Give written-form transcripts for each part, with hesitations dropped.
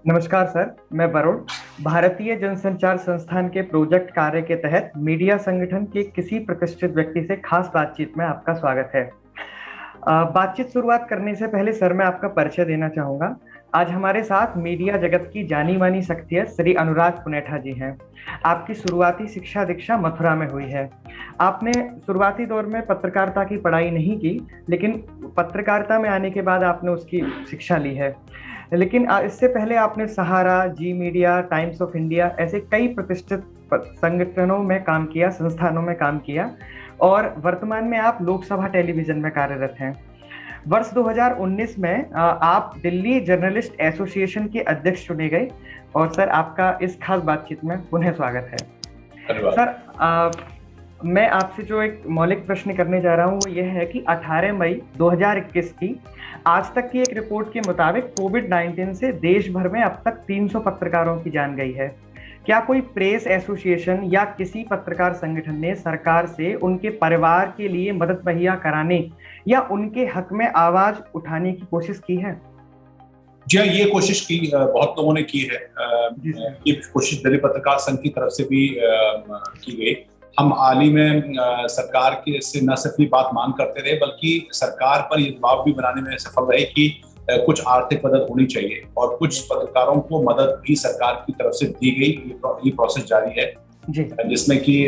नमस्कार सर, मैं वरुण भारतीय जनसंचार संस्थान के प्रोजेक्ट कार्य के तहत मीडिया संगठन के किसी प्रतिष्ठित व्यक्ति से खास बातचीत में आपका स्वागत है। बातचीत शुरुआत करने से पहले सर मैं आपका परिचय देना चाहूँगा। आज हमारे साथ मीडिया जगत की जानी मानी शख्सियत श्री अनुराग पुनेठा जी हैं। आपकी शुरुआती शिक्षा दीक्षा मथुरा में हुई है। आपने शुरुआती दौर में पत्रकारिता की पढ़ाई नहीं की, लेकिन पत्रकारिता में आने के बाद आपने उसकी शिक्षा ली है। लेकिन इससे पहले आपने सहारा, जी मीडिया, टाइम्स ऑफ इंडिया ऐसे कई प्रतिष्ठित संगठनों में काम किया, संस्थानों में काम किया और वर्तमान में आप लोकसभा टेलीविजन में कार्यरत हैं। वर्ष 2019 में आप दिल्ली जर्नलिस्ट एसोसिएशन के अध्यक्ष चुने गए और सर आपका इस खास बातचीत में पुनः स्वागत है। सर मैं आपसे जो एक मौलिक प्रश्न करने जा रहा हूँ वो यह है कि 18 मई 2021 की आज तक की एक रिपोर्ट के मुताबिक कोविड-19 से देश भर में अब तक 300 पत्रकारों की जान गई है। क्या कोई प्रेस एसोसिएशन या किसी पत्रकार संगठन ने सरकार से उनके परिवार के लिए मदद मुहैया कराने या उनके हक में आवाज उठाने की कोशिश की है? जी हाँ, ये कोशिश की बहुत लोगों ने की है। ये कोशिश दिल्ली पत्रकार संघ की तरफ से भी की गई। हम हाल ही में सरकार के से न सिर्फ ये बात मांग करते रहे बल्कि सरकार पर ये दबाव भी बनाने में सफल रहे कि कुछ आर्थिक मदद होनी चाहिए और कुछ पत्रकारों को मदद भी सरकार की तरफ से दी गई। ये प्रोसेस जारी है जिसमें कि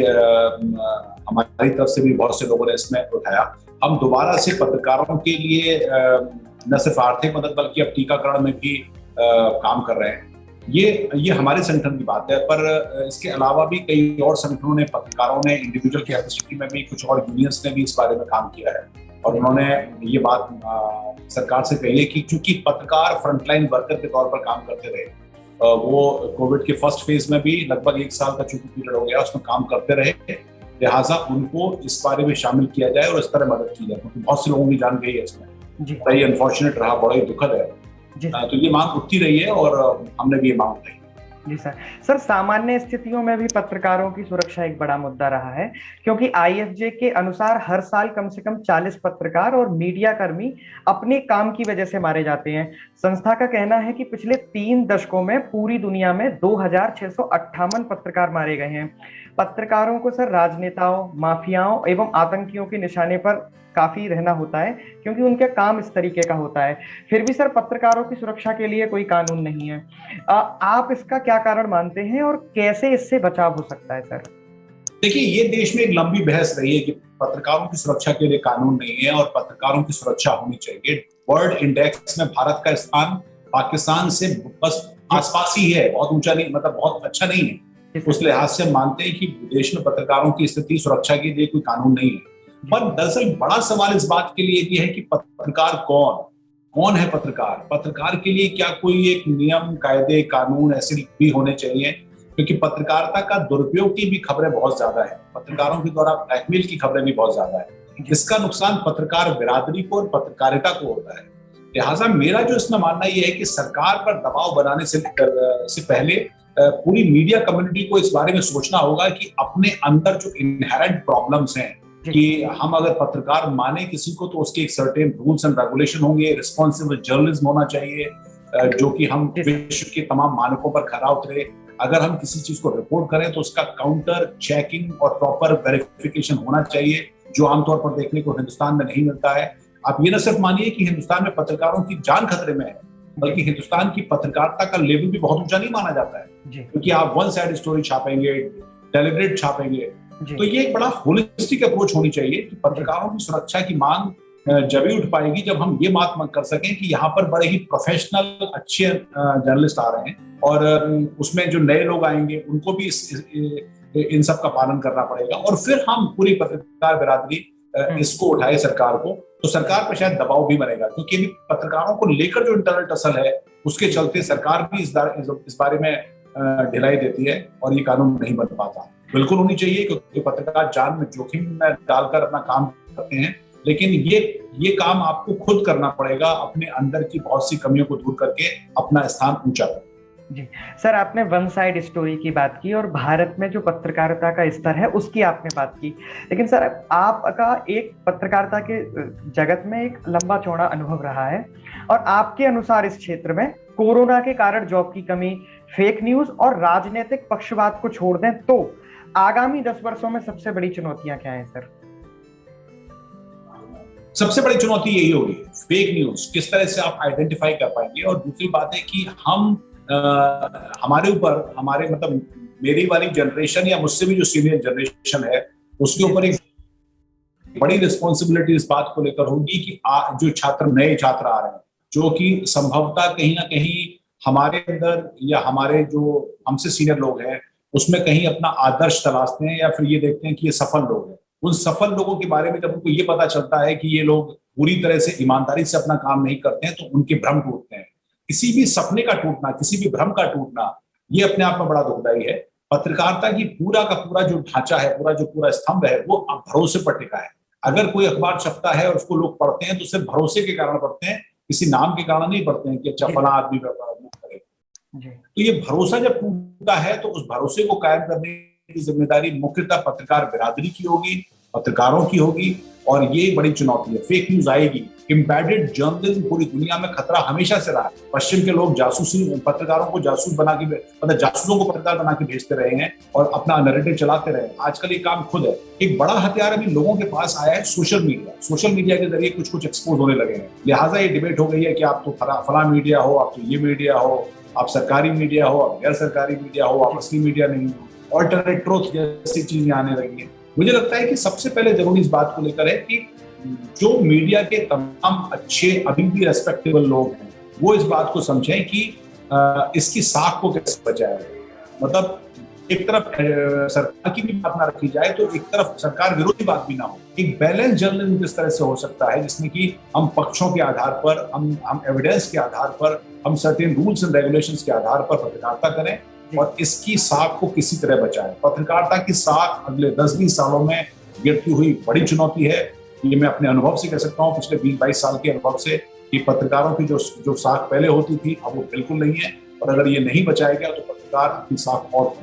हमारी तरफ से भी बहुत से लोगों ने इसमें उठाया। हम दोबारा से पत्रकारों के लिए न सिर्फ आर्थिक मदद बल्कि अब टीकाकरण में भी काम कर रहे हैं। ये हमारे संगठन की बात है, पर इसके अलावा भी कई और संगठनों ने, पत्रकारों ने, इंडिविजुअल कैपेसिटी में भी कुछ और यूनियंस ने भी इस बारे में काम किया है और उन्होंने ये बात सरकार से कही है कि चूंकि पत्रकार फ्रंटलाइन वर्कर के तौर पर काम करते रहे, वो कोविड के फर्स्ट फेज में भी लगभग 1 साल का चूंकि पीरियड हो गया उसमें काम करते रहे, लिहाजा उनको इस बारे में शामिल किया जाए और इस तरह मदद की जाए क्योंकि बहुत से लोगों की जान गई है इसमें। बड़ा ही अनफॉर्चुनेट रहा, बड़ा ही दुखद है। तो ये मांग उठती रही है और हमने भी ये मांग उठाई। जी सर, सामान्य स्थितियों में भी पत्रकारों की सुरक्षा एक बड़ा मुद्दा रहा है क्योंकि आईएफजे के अनुसार हर साल कम से कम 40 पत्रकार और मीडिया कर्मी अपने काम की वजह से मारे जाते हैं। संस्था का कहना है कि पिछले 3 दशकों में पूरी दुनिया में 2658 पत्रकार मारे गए हैं। पत्रकारों को सर राजनेताओं, माफियाओं एवं आतंकियों के निशाने पर काफी रहना होता है क्योंकि उनका काम इस तरीके का होता है। फिर भी सर पत्रकारों की सुरक्षा के लिए कोई कानून नहीं है। आप इसका क्या कारण मानते हैं और कैसे इससे बचाव हो सकता है सर? देखिए, ये देश में एक लंबी बहस रही है कि पत्रकारों की सुरक्षा के लिए कानून नहीं है और पत्रकारों की सुरक्षा होनी चाहिए। वर्ल्ड इंडेक्स में भारत का स्थान पाकिस्तान से बस आसपास ही है, बहुत ऊंचा नहीं, मतलब बहुत अच्छा नहीं है। उस लिहाज से मानते हैं कि देश में पत्रकारों की स्थिति, सुरक्षा के लिए कोई कानून नहीं है। पर दरअसल बड़ा सवाल इस बात के लिए भी है कि पत्रकार कौन है? पत्रकार के लिए क्या कोई एक नियम, कायदे, कानून ऐसे भी होने चाहिए? क्योंकि पत्रकारिता का दुरुपयोग की भी खबरें बहुत ज्यादा है, पत्रकारों के द्वारा ब्लैकमेल की खबरें भी बहुत ज्यादा है। इसका नुकसान पत्रकार बिरादरी को और पत्रकारिता को होता है। लिहाजा मेरा जो इसमें मानना यह है कि सरकार पर दबाव बनाने से पहले पूरी मीडिया कम्युनिटी को इस बारे में सोचना होगा कि अपने अंदर जो इनहेरेंट प्रॉब्लम्स हैं कि हम अगर पत्रकार माने किसी को तो उसके एक सर्टेन रूल्स एंड रेगुलेशन होंगे, रिस्पॉन्सिबल जर्नलिज्म होना चाहिए जो कि हम विश्व के तमाम मानकों पर खरा उतरे। अगर हम किसी चीज को रिपोर्ट करें तो उसका काउंटर चेकिंग और प्रॉपर वेरिफिकेशन होना चाहिए, जो आमतौर पर देखने को हिंदुस्तान में नहीं मिलता है। आप ये न सिर्फ मानिए कि हिंदुस्तान में पत्रकारों की जान खतरे में है, बल्कि हिंदुस्तान की पत्रकारिता का लेवल भी बहुत ऊंचा नहीं माना जाता है क्योंकि आप वन साइड स्टोरी छापेंगे, डेलिब्रेट छापेंगे। तो ये एक बड़ा होलिस्टिक अप्रोच होनी चाहिए कि पत्रकारों की सुरक्षा की मांग जब ही उठ पाएगी जब हम ये बात कर सकें कि यहाँ पर बड़े ही प्रोफेशनल अच्छे जर्नलिस्ट आ रहे हैं और उसमें जो नए लोग आएंगे उनको भी इन सब का पालन करना पड़ेगा और फिर हम पूरी पत्रकार बिरादरी इसको उठाए सरकार को, तो सरकार पर शायद दबाव भी बनेगा क्योंकि अभी पत्रकारों को लेकर जो इंटरनल टसल है उसके चलते सरकार भी इस बारे में ढिलाई देती है और ये कानून नहीं बन पाता। बिल्कुल होनी चाहिए क्योंकि पत्रकार जान में जोखिम में डालकर अपना काम करते हैं, लेकिन ये काम आपको खुद करना पड़ेगा, अपने अंदर की बहुत सी कमियों को दूर करके अपना स्थान ऊंचा करना। जी सर, आपने वन साइड स्टोरी की बात की और भारत में जो पत्रकारिता का स्तर है उसकी आपने बात की। लेकिन सर, आपका एक पत्रकारिता के जगत में एक लंबा चौड़ा अनुभव रहा है और आपके अनुसार इस क्षेत्र में कोरोना के कारण जॉब की कमी, फेक न्यूज और राजनीतिक पक्षपात को छोड़ दें तो आगामी 10 वर्षों में सबसे बड़ी चुनौतियां क्या हैं सर? सबसे बड़ी चुनौती यही होगी, फेक न्यूज किस तरह से आप आइडेंटिफाई कर पाएंगे। और दूसरी बात है कि हम हमारे ऊपर, हमारे मतलब मेरी वाली जनरेशन या मुझसे भी जो सीनियर जनरेशन है उसके ऊपर एक बड़ी रिस्पॉन्सिबिलिटी इस बात को लेकर होगी कि जो छात्र, नए छात्र आ रहे हैं जो कि संभवतः कहीं ना कहीं हमारे अंदर या हमारे जो हमसे सीनियर लोग हैं उसमें कहीं अपना आदर्श तलाशते हैं या फिर ये देखते हैं कि ये सफल लोग हैं। उन सफल लोगों के बारे में जब उनको ये पता चलता है कि ये लोग पूरी तरह से ईमानदारी से अपना काम नहीं करते हैं तो उनके भ्रम टूटते हैं। किसी भी सपने का टूटना, किसी भी भ्रम का टूटना, ये अपने आप में बड़ा दुखदायी है। पत्रकारिता की पूरा का पूरा जो ढांचा है, पूरा जो पूरा स्तंभ है, वो भरोसे पर टिका है। अगर कोई अखबार छपता है और उसको लोग पढ़ते हैं तो सिर्फ भरोसे के कारण पढ़ते हैं, किसी नाम के कारण नहीं पढ़ते हैं कि अच्छा फला आदमी करे। तो ये भरोसा जब टूटता है तो उस भरोसे को कायम करने की जिम्मेदारी मुख्यतः पत्रकार बिरादरी की होगी, पत्रकारों की होगी। और ये बड़ी चुनौती है। फेक न्यूज आएगी, एम्बेडेड जर्नलिज्म पूरी दुनिया में खतरा हमेशा से रहा है। पश्चिम के लोग जासूसी पत्रकारों को जासूस बना के, मतलब जासूसों को पत्रकार बना के भेजते रहे हैं और अपना नैरेटिव चलाते रहे। आजकल ये काम खुद है। एक बड़ा हथियार अभी लोगों के पास आया है, सोशल मीडिया। सोशल मीडिया के जरिए कुछ कुछ एक्सपोज होने लगे हैं। लिहाजा ये डिबेट हो गई है कि आप तो फला मीडिया हो, आप तो ये मीडिया हो, आप सरकारी मीडिया हो, आप गैर सरकारी मीडिया हो, आप असली मीडिया नहीं हो। ऑल्टरनेट ट्रूथ जैसी चीजें आने लगी है। मुझे लगता है कि सबसे पहले जरूरी इस बात को लेकर है कि जो मीडिया के तमाम अच्छे अभी भी रेस्पेक्टेबल लोग हैं वो इस बात को समझें कि इसकी साख को कैसे बचाया जाए। मतलब एक तरफ सरकार की भी बात ना रखी जाए तो एक तरफ सरकार विरोधी बात भी ना हो। एक बैलेंस जर्नलिज्म किस तरह से हो सकता है जिसमें कि हम पक्षों के आधार पर, हम एविडेंस के आधार पर, हम सर्टेन रूल्स एंड रेगुलेशंस के आधार पर पत्रकारिता करें और इसकी साख को किसी तरह बचाएं। पत्रकारिता की साख अगले 10-20 सालों में गिरती हुई बड़ी चुनौती है। ये मैं अपने अनुभव से कह सकता हूँ, पिछले 20-22 साल के अनुभव से, कि पत्रकारों की जो साख पहले होती थी अब वो बिल्कुल नहीं है। और अगर ये नहीं बचाया गया तो पत्रकार अपनी साख और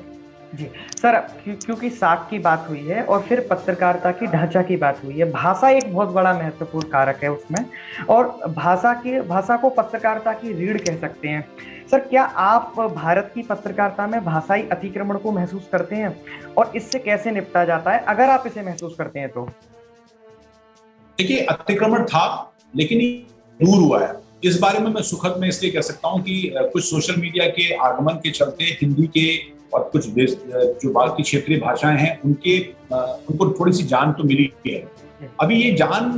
जी सर, क्योंकि साख की बात हुई है और फिर पत्रकारिता की ढांचा की बात हुई है। भाषा एक बहुत बड़ा महत्वपूर्ण कारक है उसमें, और भाषा को पत्रकारिता की रीढ़ कह सकते हैं। सर, क्या आप भारत की पत्रकारिता में भाषाई अतिक्रमण को महसूस करते हैं और इससे कैसे निपटा जाता है, अगर आप इसे महसूस करते हैं तो? देखिए, अतिक्रमण था लेकिन दूर हुआ है। इस बारे में मैं सुखद में इसलिए कह सकता हूं कि कुछ सोशल मीडिया के आगमन के चलते हिंदी के और कुछ देश जो बाकी क्षेत्रीय भाषाएं हैं उनको थोड़ी सी जान तो मिली है। अभी ये जान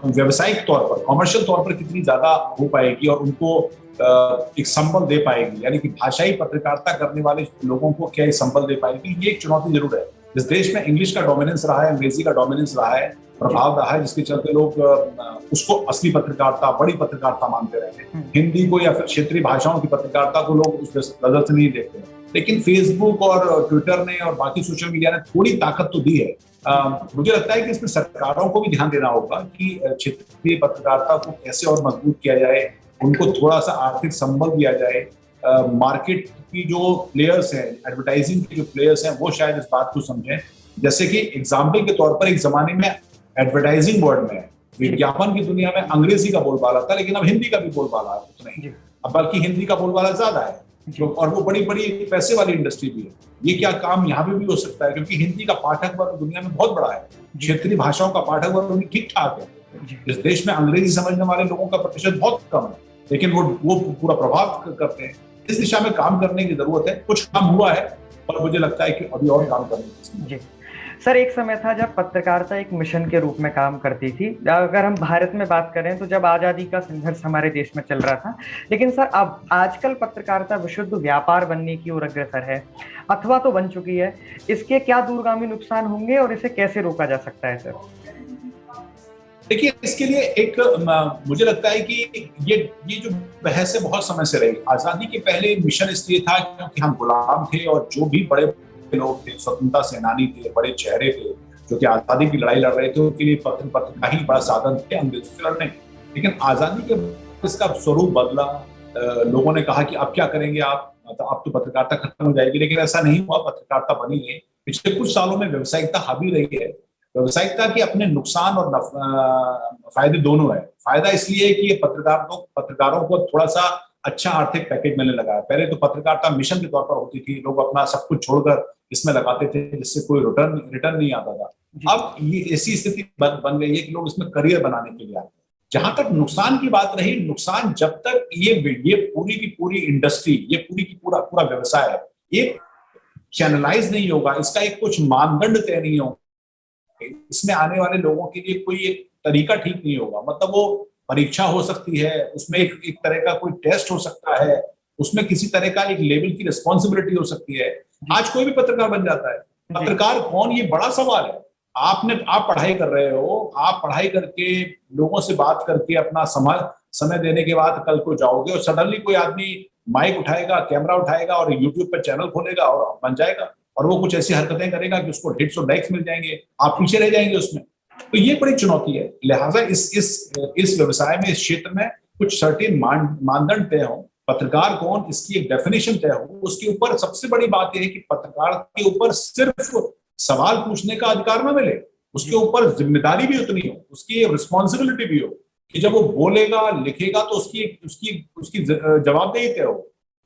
व्यावसायिक तौर पर, कमर्शियल तौर पर कितनी ज्यादा हो पाएगी और उनको एक संबल दे पाएगी, यानी कि भाषाई पत्रकारिता करने वाले लोगों को क्या संबल दे पाएगी, ये एक चुनौती जरूर है। इस देश में इंग्लिश का डोमिनेंस रहा है, अंग्रेजी का डोमिनेंस रहा है, प्रभाव रहा है, जिसके चलते लोग उसको असली पत्रकारिता, बड़ी पत्रकारिता मानते रहे हैं। हिंदी को या फिर क्षेत्रीय भाषाओं की पत्रकारिता को लोग उस नजर से नहीं देखते हैं। लेकिन फेसबुक और ट्विटर ने और बाकी सोशल मीडिया ने थोड़ी ताकत तो दी है। मुझे लगता है कि इसमें सरकारों को भी ध्यान देना होगा कि क्षेत्रीय पत्रकारिता को कैसे और मजबूत किया जाए, उनको थोड़ा सा आर्थिक संबल दिया जाए। मार्केट की जो प्लेयर्स हैं, एडवर्टाइजिंग के जो प्लेयर्स हैं, वो शायद इस बात को समझें। जैसे कि एग्जाम्पल के तौर पर एक जमाने में एडवर्टाइजिंग वर्ल्ड में, विज्ञापन की दुनिया में अंग्रेजी का बोलबाला था, लेकिन अब हिंदी का भी बोलबाला है उतना ही। अब बल्कि हिंदी का बोलबाला ज्यादा है और वो बड़ी बड़ी पैसे वाली इंडस्ट्री भी है। ये क्या काम यहाँ पे भी हो सकता है, क्योंकि हिंदी का पाठक वर्ग दुनिया में बहुत बड़ा है, क्षेत्रीय भाषाओं का पाठक वर्ग ठीक ठाक है। इस देश में अंग्रेजी समझने वाले लोगों का प्रतिशत बहुत कम है, लेकिन वो पूरा प्रभाव करते हैं। इस दिशा में काम करने की जरूरत है। कुछ काम हुआ है और मुझे लगता है कि अभी और काम करने की। सर, एक समय था जब पत्रकारिता एक मिशन के रूप में काम करती थी। अगर हम भारत में बात करें तो जब आजादी का संघर्ष हमारे देश में चल रहा था, लेकिन सर अब आजकल पत्रकारिता विशुद्ध व्यापार बनने की ओर अग्रसर है, अथवा तो बन चुकी है। इसके क्या दूरगामी नुकसान होंगे और इसे कैसे रोका जा सकता है सर? देखिए, इसके लिए एक मुझे लगता है कि ये जो बहस है बहुत समय से रही। आजादी के पहले मिशन इसलिए था क्योंकि हम गुलाम थे और जो भी बड़े लोग थे, स्वतंत्रता सेनानी थे, बड़े चेहरे थे जो कि आजादी की लड़ाई लड़ रहे थे, उनके लिए पत्र का ही बड़ा साधन थे अंग्रेजों से लड़ने। लेकिन आजादी के बाद इसका स्वरूप बदला, लोगों ने कहा कि अब क्या करेंगे आप, मतलब अब तो पत्रकारिता खत्म हो जाएगी, लेकिन ऐसा नहीं हुआ, पत्रकारिता बनी है। पिछले कुछ सालों में व्यावसायिकता हावी रही है। व्यावसायिकता के अपने नुकसान और फायदे दोनों है। फायदा इसलिए कि ये पत्रकारों को थोड़ा सा अच्छा आर्थिक पैकेज मिलने लगा है। पहले तो पत्रकारिता मिशन के तौर पर होती थी, लोग अपना सब कुछ छोड़कर इसमें लगाते थे, जिससे कोई रिटर्न नहीं आता था। अब ये ऐसी स्थिति बन गई है कि लोग इसमें करियर बनाने के लिए आते हैं। जहां तक नुकसान की बात रही, नुकसान जब तक ये पूरी की पूरी इंडस्ट्री, ये पूरी की पूरा व्यवसाय है, ये चैनलाइज नहीं होगा, इसका एक कुछ मानदंड तय नहीं होगा, इसमें आने वाले लोगों के लिए कोई एक तरीका ठीक नहीं होगा। मतलब वो परीक्षा हो सकती है, उसमें एक तरह का कोई टेस्ट हो सकता है, उसमें किसी तरह का एक लेवल की रिस्पॉन्सिबिलिटी हो सकती है। आज कोई भी पत्रकार बन जाता है। पत्रकार कौन, ये बड़ा सवाल है। आप पढ़ाई कर रहे हो, आप पढ़ाई करके लोगों से बात करके अपना समय देने के बाद कल को जाओगे और सडनली कोई आदमी माइक उठाएगा, कैमरा उठाएगा और यूट्यूब पर चैनल खोलेगा और बन जाएगा, और वो कुछ ऐसी हरकतें करेगा कि उसको हिट्स और लाइक्स मिल जाएंगे, आप पीछे रह जाएंगे उसमें। तो ये बड़ी चुनौती है। लिहाजा इस व्यवसाय में, इस क्षेत्र में कुछ सर्टेन मानदंड तय हो, पत्रकार कौन इसकी एक डेफिनेशन तय हो। उसके ऊपर सबसे बड़ी बात यह है कि पत्रकार के ऊपर सिर्फ सवाल पूछने का अधिकार न मिले, उसके ऊपर जिम्मेदारी भी उतनी हो, उसकी रिस्पॉन्सिबिलिटी भी हो कि जब वो बोलेगा, लिखेगा तो उसकी जवाबदेही तय हो,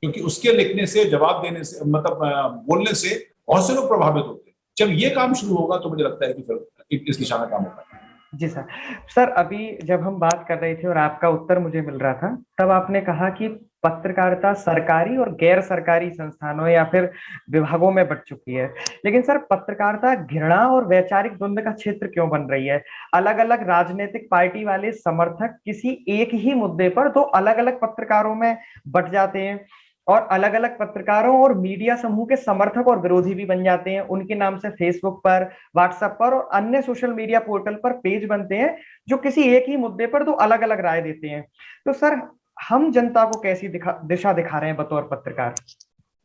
क्योंकि उसके लिखने से, जवाब देने से, मतलब बोलने से बहुत से लोग प्रभावित होते हैं। जब ये काम शुरू होगा तो मुझे लगता है कि फिर इस दिशा में काम होगा। जी सर, अभी जब हम बात कर रहे थे और आपका उत्तर मुझे मिल रहा था, तब आपने कहा कि पत्रकारिता सरकारी और गैर सरकारी संस्थानों या फिर विभागों में बट चुकी है। लेकिन सर, पत्रकारिता घृणा और वैचारिक द्वंद्व का क्षेत्र क्यों बन रही है? अलग अलग राजनीतिक पार्टी वाले समर्थक किसी एक ही मुद्दे पर दो अलग अलग पत्रकारों में बट जाते हैं, और अलग अलग पत्रकारों और मीडिया समूह के समर्थक और विरोधी भी बन जाते हैं। उनके नाम से फेसबुक पर, व्हाट्सएप पर और अन्य सोशल मीडिया पोर्टल पर पेज बनते हैं जो किसी एक ही मुद्दे पर दो अलग अलग राय देते हैं। तो सर, हम जनता को कैसी दिशा दिखा रहे हैं बतौर पत्रकार?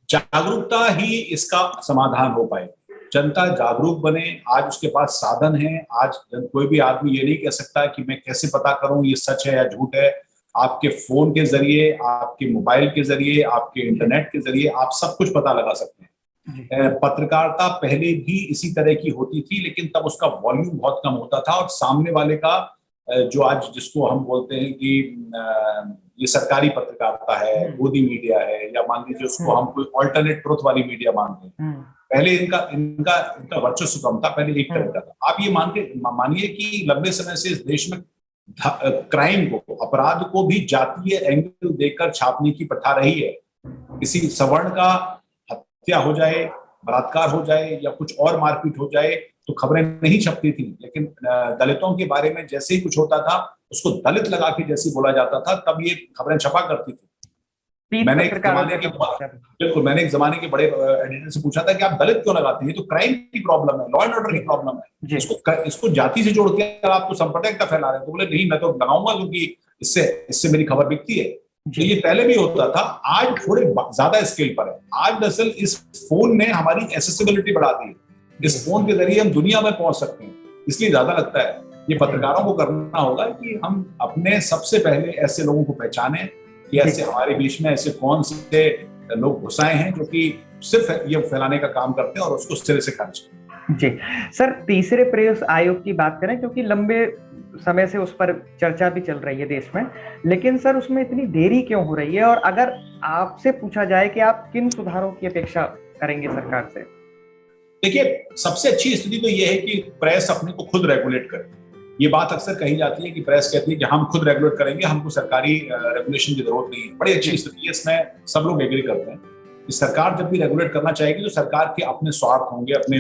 जागरूकता ही इसका समाधान हो पाए। जनता जागरूक बने। आज उसके पास साधन है। आज कोई भी आदमी ये नहीं कह सकता कि मैं कैसे पता करूं ये सच है या झूठ है। आपके फोन के जरिए, आपके मोबाइल के जरिए, आपके इंटरनेट के जरिए आप सब कुछ पता लगा सकते हैं। पत्रकारिता पहले भी इसी तरह की होती थी, लेकिन तब उसका वॉल्यूम बहुत कम होता था और सामने वाले का जो आज जिसको हम बोलते हैं कि ये सरकारी पत्रकारिता है, गोदी मीडिया है, या मान लीजिए उसको हम कोई ऑल्टरनेट ट्रुथ वाली मीडिया मानते हैं। पहले इनका वर्चस्व कम था, पहले एक तरह का था। आप ये मानिए कि लंबे समय से इस देश में क्राइम को, अपराध को भी जातीय एंगल देकर छापने की प्रथा रही है। किसी सवर्ण का हत्या हो जाए, बलात्कार हो जाए या कुछ और मारपीट हो जाए तो खबरें नहीं छपती थी, लेकिन दलितों के बारे में जैसे ही कुछ होता था उसको दलित लगा के जैसे बोला जाता था, तब ये खबरें छपा करती थी। मैंने एक जमाने के बड़े एडिटर से पूछा था कि आप दलित क्यों लगाते हैं, तो क्राइम की प्रॉब्लम है, लॉ एंड ऑर्डर की प्रॉब्लम है, इसको जाति से जोड़ के आप तो सांप्रदायिकता फैला रहे हैं। तो बोले नहीं, मैं तो लगाऊंगा क्योंकि इससे मेरी खबर बिकती है। तो ये पहले भी होता था, आज थोड़े ज्यादा स्केल पर है। आज दरअसल इस फोन ने हमारी एक्सेसिबिलिटी बढ़ा दी है। इस फोन के जरिए हम दुनिया में पहुंच सकते हैं। इसलिए ज्यादा लगता है ये पत्रकारों को करना होगा कि हम अपने सबसे पहले ऐसे लोगों को पहचाने कि ऐसे हमारे बीच में ऐसे कौन से लोग घुसाए हैं जो कि सिर्फ ये फैलाने का काम करते हैं और उसको सिरे से खारिज करें। जी सर, तीसरे प्रेस आयोग की बात करें, क्योंकि लंबे समय से उस पर चर्चा भी चल रही है देश में, लेकिन सर उसमें इतनी देरी क्यों हो रही है? और अगर आपसे पूछा जाए कि आप किन सुधारों की अपेक्षा करेंगे सरकार से? देखिए, सबसे अच्छी स्थिति तो यह है कि प्रेस अपने को खुद रेगुलेट करे। ये बात अक्सर कही जाती है कि प्रेस कहती है कि हम खुद रेगुलेट करेंगे, हमको सरकारी रेगुलेशन की जरूरत नहीं है। बड़ी अच्छी स्थिति है, इसमें सब लोग एग्री करते हैं कि सरकार जब भी रेगुलेट करना चाहेगी तो सरकार के अपने स्वार्थ होंगे, अपने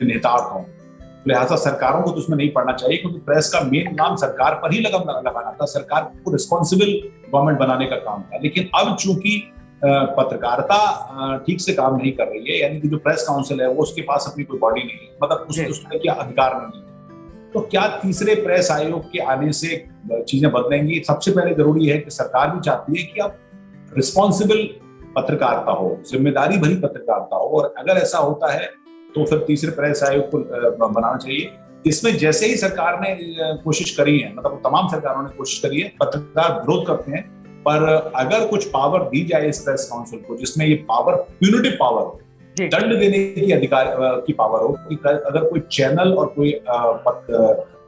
नेतार्थ होंगे। लिहाजा सरकारों को तो उसमें नहीं पड़ना चाहिए, क्योंकि प्रेस का मेन काम सरकार पर ही लगाना था, सरकार को रिस्पॉन्सिबल गवर्नमेंट बनाने का काम था। लेकिन अब चूंकि पत्रकारिता ठीक से काम नहीं कर रही है, यानी कि जो प्रेस काउंसिल है वो उसके पास अपनी कोई बॉडी नहीं है, मतलब उसके क्या अधिकार नहीं है, तो क्या तीसरे प्रेस आयोग के आने से चीजें बदलेंगी? सबसे पहले जरूरी है कि सरकार भी चाहती है कि अब रिस्पॉन्सिबल पत्रकारिता हो, जिम्मेदारी भरी पत्रकारिता हो, और अगर ऐसा होता है तो फिर तीसरे प्रेस आयोग को बनाना चाहिए। इसमें जैसे ही सरकार ने कोशिश करी है, मतलब तमाम सरकारों ने कोशिश करी है, पत्रकार विरोध करते हैं, पर अगर कुछ पावर दी जाए इस प्रेस काउंसिल को, जिसमें ये पावर प्यूनिटिव पावर हो, दंड देने की अधिकार की पावर हो, कि अगर कोई चैनल और कोई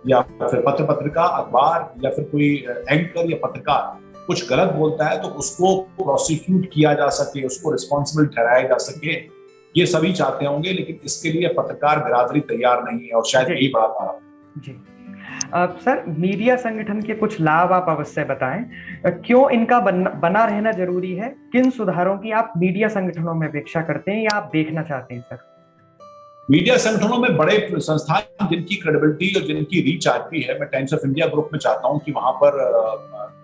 या फिर पत्रिका, अखबार या फिर कोई एंकर या पत्रकार कुछ गलत बोलता है तो उसको प्रोसिक्यूट किया जा सके, उसको रिस्पॉन्सिबल ठहराया जा सके, ये सभी चाहते होंगे। लेकिन इसके लिए पत्रकार बिरादरी तैयार नहीं है और शायद यही बड़ा कारण। जी सर, मीडिया संगठन के कुछ लाभ आप अवश्य बताएं, क्यों इनका बना रहना जरूरी है? किन सुधारों की आप मीडिया संगठनों में अपेक्षा करते हैं या आप देखना चाहते हैं सर? मीडिया संगठनों में बड़े संस्थान जिनकी क्रेडिबिलिटी और जिनकी रीच आज भी है, मैं टाइम्स ऑफ इंडिया ग्रुप में चाहता हूं कि वहां पर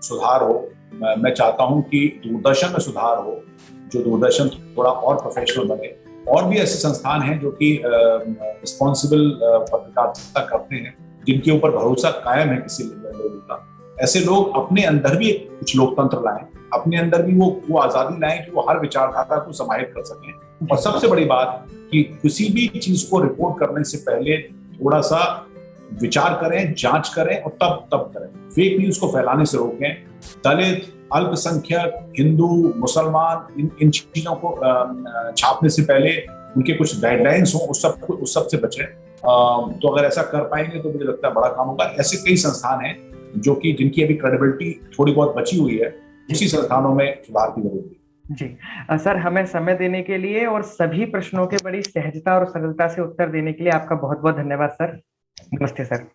सुधार हो। मैं चाहता हूं कि दूरदर्शन में सुधार हो, जो दूरदर्शन थोड़ा और प्रोफेशनल बने। और भी ऐसे संस्थान हैं जो कि रिस्पॉन्सिबल पत्रकारिता करते हैं, जिनके ऊपर भरोसा कायम है किसी लोगों का। ऐसे लोग अपने अंदर भी कुछ लोकतंत्र लाएं, अपने अंदर भी वो आजादी लाएं कि वो हर विचारधारा को समाहित कर सकें। और सबसे बड़ी बात कि किसी भी चीज को रिपोर्ट करने से पहले थोड़ा सा विचार करें, जांच करें और तब करें। फेक न्यूज को फैलाने से रोकें। दलित, अल्पसंख्यक, हिंदू, मुसलमान, इन चीजों को छापने से पहले उनके कुछ गाइडलाइंस हो, उस सब से बचें। तो अगर ऐसा कर पाएंगे तो मुझे लगता है बड़ा काम होगा। ऐसे कई संस्थान हैं जो कि जिनकी अभी क्रेडिबिलिटी थोड़ी बहुत बची हुई है, उसी संस्थानों में सुधार की जरूरत है। जी सर, हमें समय देने के लिए और सभी प्रश्नों के बड़ी सहजता और सरलता से उत्तर देने के लिए आपका बहुत बहुत धन्यवाद सर। नमस्ते सर।